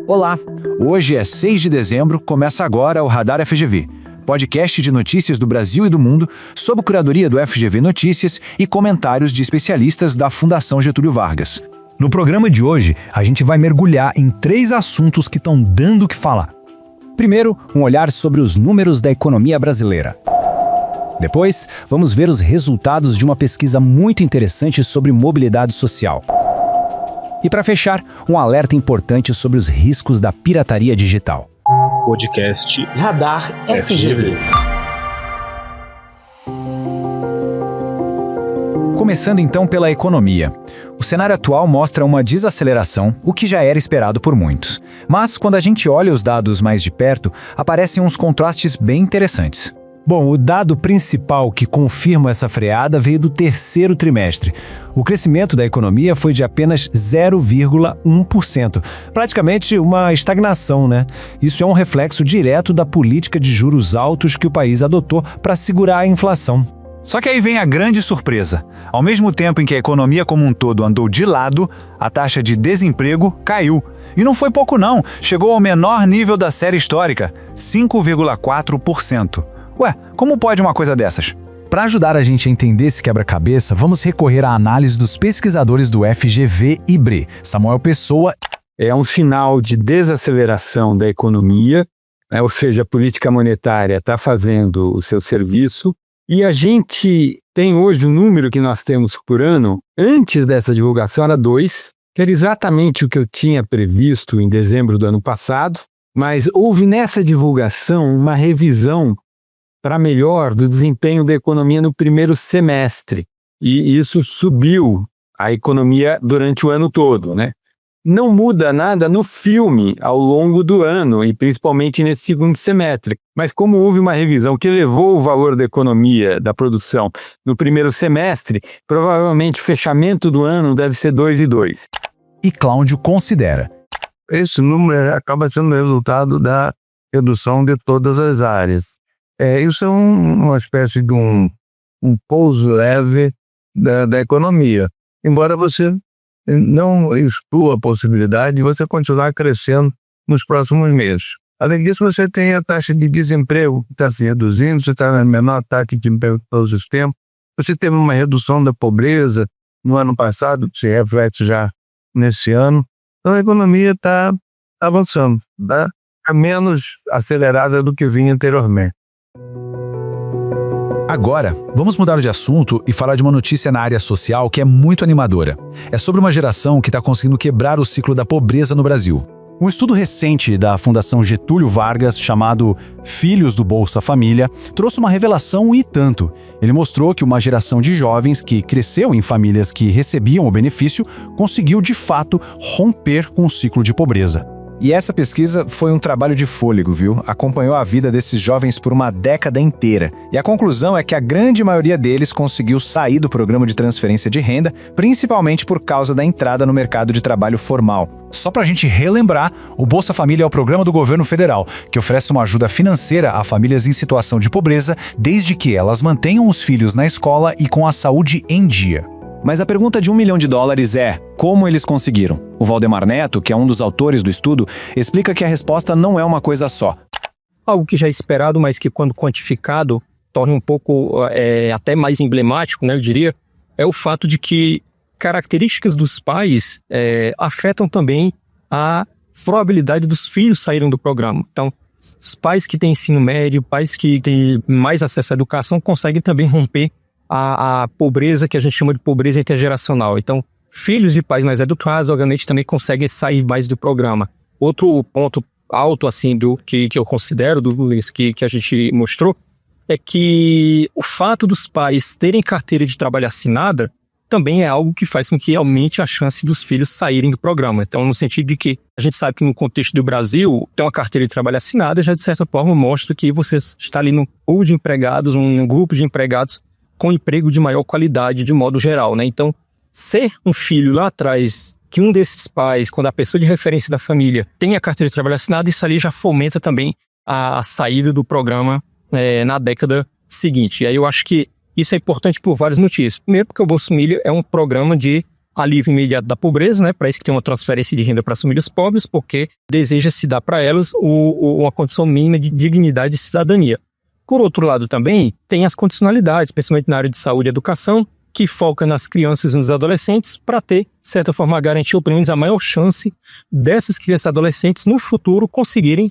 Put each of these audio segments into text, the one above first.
Olá, hoje é 6 de dezembro, começa agora o Radar FGV, podcast de notícias do Brasil e do mundo, sob curadoria do FGV Notícias e comentários de especialistas da Fundação Getúlio Vargas. No programa de hoje, a gente vai mergulhar em 3 assuntos que estão dando o que falar. Primeiro, um olhar sobre os números da economia brasileira. Depois, vamos ver os resultados de uma pesquisa muito interessante sobre mobilidade social. E para fechar, um alerta importante sobre os riscos da pirataria digital. Podcast Radar FGV. Começando então pela economia. O cenário atual mostra uma desaceleração, o que já era esperado por muitos. Mas quando a gente olha os dados mais de perto, aparecem uns contrastes bem interessantes. Bom, o dado principal que confirma essa freada veio do terceiro trimestre. O crescimento da economia foi de apenas 0,1%, praticamente uma estagnação, né? Isso é um reflexo direto da política de juros altos que o país adotou para segurar a inflação. Só que aí vem a grande surpresa. Ao mesmo tempo em que a economia como um todo andou de lado, a taxa de desemprego caiu. E não foi pouco não, chegou ao menor nível da série histórica, 5,4%. Ué, como pode uma coisa dessas? Para ajudar a gente a entender esse quebra-cabeça, vamos recorrer à análise dos pesquisadores do FGV e BRE, Samuel Pessoa. É um sinal de desaceleração da economia, ou seja, a política monetária está fazendo o seu serviço, e a gente tem hoje o número que nós temos por ano, antes dessa divulgação era 2, que era exatamente o que eu tinha previsto em dezembro do ano passado, mas houve nessa divulgação uma revisão para melhor do desempenho da economia no primeiro semestre. E isso subiu a economia durante o ano todo, né? Não muda nada no filme ao longo do ano, e principalmente nesse segundo semestre. Mas como houve uma revisão que elevou o valor da economia, da produção, no primeiro semestre, provavelmente o fechamento do ano deve ser 2,2. E Cláudio considera: esse número acaba sendo resultado da redução de todas as áreas. Isso é uma espécie de um pouso leve da economia, embora você não exclua a possibilidade de você continuar crescendo nos próximos meses. Além disso, você tem a taxa de desemprego que está se reduzindo, você está na menor taxa de desemprego de todos os tempos, você teve uma redução da pobreza no ano passado, que se reflete já nesse ano, então a economia está avançando, tá? É menos acelerada do que vinha anteriormente. Agora, vamos mudar de assunto e falar de uma notícia na área social que é muito animadora. É sobre uma geração que está conseguindo quebrar o ciclo da pobreza no Brasil. Um estudo recente da Fundação Getúlio Vargas, chamado Filhos do Bolsa Família, trouxe uma revelação e tanto. Ele mostrou que uma geração de jovens que cresceu em famílias que recebiam o benefício conseguiu, de fato, romper com o ciclo de pobreza. E essa pesquisa foi um trabalho de fôlego, viu? Acompanhou a vida desses jovens por uma década inteira. E a conclusão é que a grande maioria deles conseguiu sair do programa de transferência de renda, principalmente por causa da entrada no mercado de trabalho formal. Só pra gente relembrar, o Bolsa Família é o programa do governo federal, que oferece uma ajuda financeira a famílias em situação de pobreza, desde que elas mantenham os filhos na escola e com a saúde em dia. Mas a pergunta de $1 milhão é: como eles conseguiram? O Valdemar Neto, que é um dos autores do estudo, explica que a resposta não é uma coisa só. Algo que já é esperado, mas que quando quantificado torna um pouco até mais emblemático, né, eu diria, é o fato de que características dos pais afetam também a probabilidade dos filhos saírem do programa. Então, os pais que têm ensino médio, pais que têm mais acesso à educação, conseguem também romper a pobreza que a gente chama de pobreza intergeracional. Então, filhos de pais mais educados, obviamente, também conseguem sair mais do programa. Outro ponto alto, assim, que eu considero, que a gente mostrou, é que o fato dos pais terem carteira de trabalho assinada também é algo que faz com que aumente a chance dos filhos saírem do programa. Então, no sentido de que a gente sabe que no contexto do Brasil, ter uma carteira de trabalho assinada já, de certa forma, mostra que você está ali num pool de empregados, um grupo de empregados com emprego de maior qualidade de modo geral, né? Então, ser um filho lá atrás, que um desses pais, quando a pessoa de referência da família tem a carteira de trabalho assinada, isso ali já fomenta também a saída do programa na década seguinte. E aí eu acho que isso é importante por vários motivos. Primeiro, porque o Bolsa Família é um programa de alívio imediato da pobreza, né? Para isso que tem uma transferência de renda para as famílias pobres, porque deseja-se dar para elas uma condição mínima de dignidade e cidadania. Por outro lado também, tem as condicionalidades, principalmente na área de saúde e educação, que foca nas crianças e nos adolescentes para ter, de certa forma, garantir, ou pelo menos a maior chance dessas crianças e adolescentes no futuro conseguirem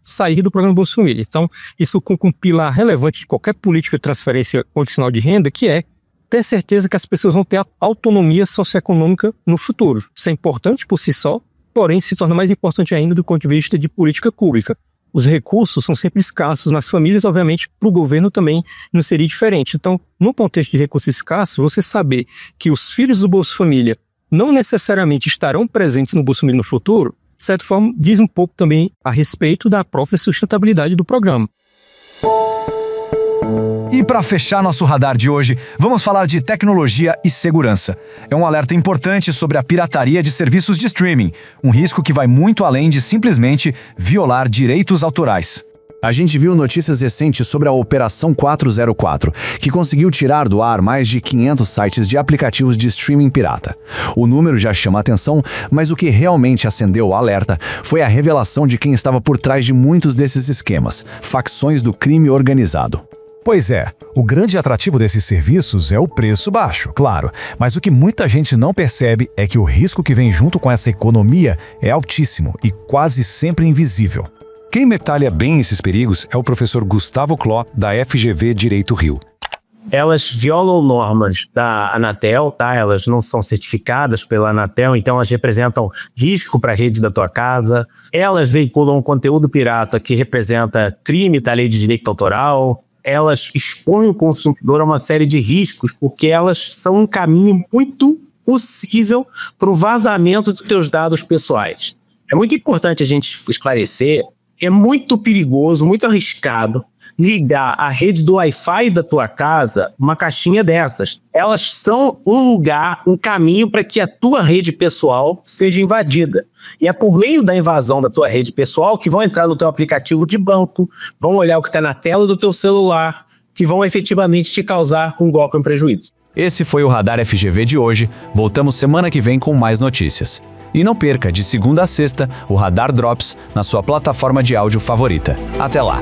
sair do programa Bolsa Família. Então, isso com um pilar relevante de qualquer política de transferência condicional de renda, que é ter certeza que as pessoas vão ter autonomia socioeconômica no futuro. Isso é importante por si só, porém se torna mais importante ainda do ponto de vista de política pública. Os recursos são sempre escassos nas famílias, obviamente, para o governo também não seria diferente. Então, no contexto de recursos escassos, você saber que os filhos do Bolsa Família não necessariamente estarão presentes no Bolsa Família no futuro, de certa forma, diz um pouco também a respeito da própria sustentabilidade do programa. E para fechar nosso radar de hoje, vamos falar de tecnologia e segurança. É um alerta importante sobre a pirataria de serviços de streaming, um risco que vai muito além de simplesmente violar direitos autorais. A gente viu notícias recentes sobre a Operação 404, que conseguiu tirar do ar mais de 500 sites de aplicativos de streaming pirata. O número já chama a atenção, mas o que realmente acendeu o alerta foi a revelação de quem estava por trás de muitos desses esquemas, facções do crime organizado. Pois é, o grande atrativo desses serviços é o preço baixo, claro, mas o que muita gente não percebe é que o risco que vem junto com essa economia é altíssimo e quase sempre invisível. Quem detalha bem esses perigos é o professor Gustavo Cló, da FGV Direito Rio. Elas violam normas da Anatel, tá? Elas não são certificadas pela Anatel, então elas representam risco para a rede da tua casa. Elas veiculam um conteúdo pirata que representa crime da lei de direito autoral. Elas expõem o consumidor a uma série de riscos, porque elas são um caminho muito possível para o vazamento dos teus dados pessoais. É muito importante a gente esclarecer, é muito perigoso, muito arriscado ligar a rede do Wi-Fi da tua casa uma caixinha dessas. Elas são um lugar, um caminho para que a tua rede pessoal seja invadida. E é por meio da invasão da tua rede pessoal que vão entrar no teu aplicativo de banco, vão olhar o que está na tela do teu celular, que vão efetivamente te causar um golpe e um prejuízo. Esse foi o Radar FGV de hoje. Voltamos semana que vem com mais notícias. E não perca, de segunda a sexta, o Radar Drops na sua plataforma de áudio favorita. Até lá!